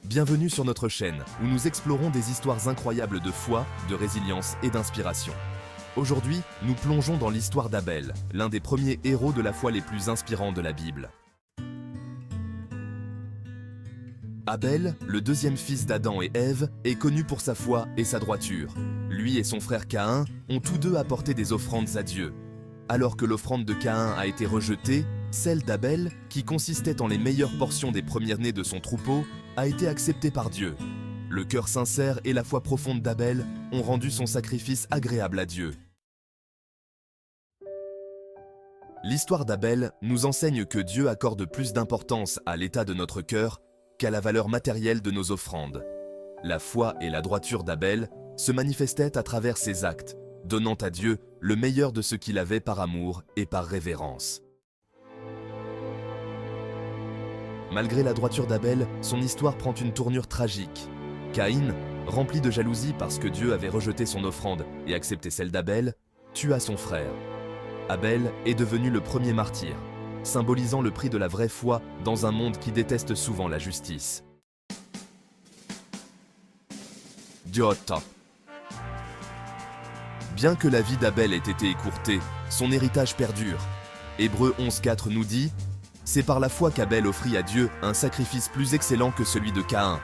Bienvenue sur notre chaîne où nous explorons des histoires incroyables de foi, de résilience et d'inspiration. Aujourd'hui, nous plongeons dans l'histoire d'Abel, l'un des premiers héros de la foi les plus inspirants de la Bible. Abel, le deuxième fils d'Adam et Ève, est connu pour sa foi et sa droiture. Lui et son frère Caïn ont tous deux apporté des offrandes à Dieu. Alors que l'offrande de Caïn a été rejetée, celle d'Abel, qui consistait en les meilleures portions des premiers-nés de son troupeau, a été acceptée par Dieu. Le cœur sincère et la foi profonde d'Abel ont rendu son sacrifice agréable à Dieu. L'histoire d'Abel nous enseigne que Dieu accorde plus d'importance à l'état de notre cœur qu'à la valeur matérielle de nos offrandes. La foi et la droiture d'Abel se manifestaient à travers ses actes, donnant à Dieu le meilleur de ce qu'il avait par amour et par révérence. Malgré la droiture d'Abel, son histoire prend une tournure tragique. Caïn, rempli de jalousie parce que Dieu avait rejeté son offrande et accepté celle d'Abel, tua son frère. Abel est devenu le premier martyr, symbolisant le prix de la vraie foi dans un monde qui déteste souvent la justice. Diota. Bien que la vie d'Abel ait été écourtée, son héritage perdure. Hébreux 11,4 nous dit « C'est par la foi qu'Abel offrit à Dieu un sacrifice plus excellent que celui de Caïn.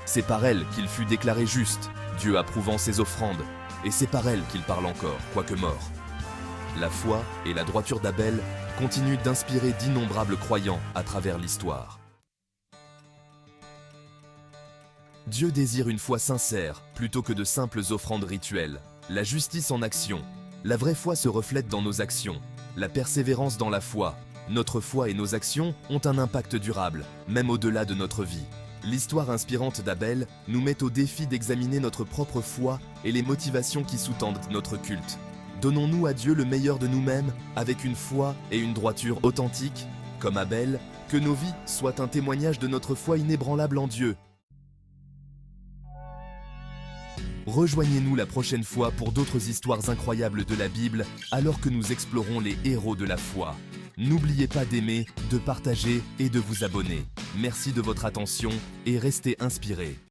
C'est par elle qu'il fut déclaré juste, Dieu approuvant ses offrandes, et c'est par elle qu'il parle encore, quoique mort. » La foi et la droiture d'Abel continuent d'inspirer d'innombrables croyants à travers l'histoire. Dieu désire une foi sincère plutôt que de simples offrandes rituelles. La justice en action. La vraie foi se reflète dans nos actions. La persévérance dans la foi. Notre foi et nos actions ont un impact durable, même au-delà de notre vie. L'histoire inspirante d'Abel nous met au défi d'examiner notre propre foi et les motivations qui sous-tendent notre culte. Donnons-nous à Dieu le meilleur de nous-mêmes avec une foi et une droiture authentiques, comme Abel, que nos vies soient un témoignage de notre foi inébranlable en Dieu. Rejoignez-nous la prochaine fois pour d'autres histoires incroyables de la Bible alors que nous explorons les héros de la foi. N'oubliez pas d'aimer, de partager et de vous abonner. Merci de votre attention et restez inspirés.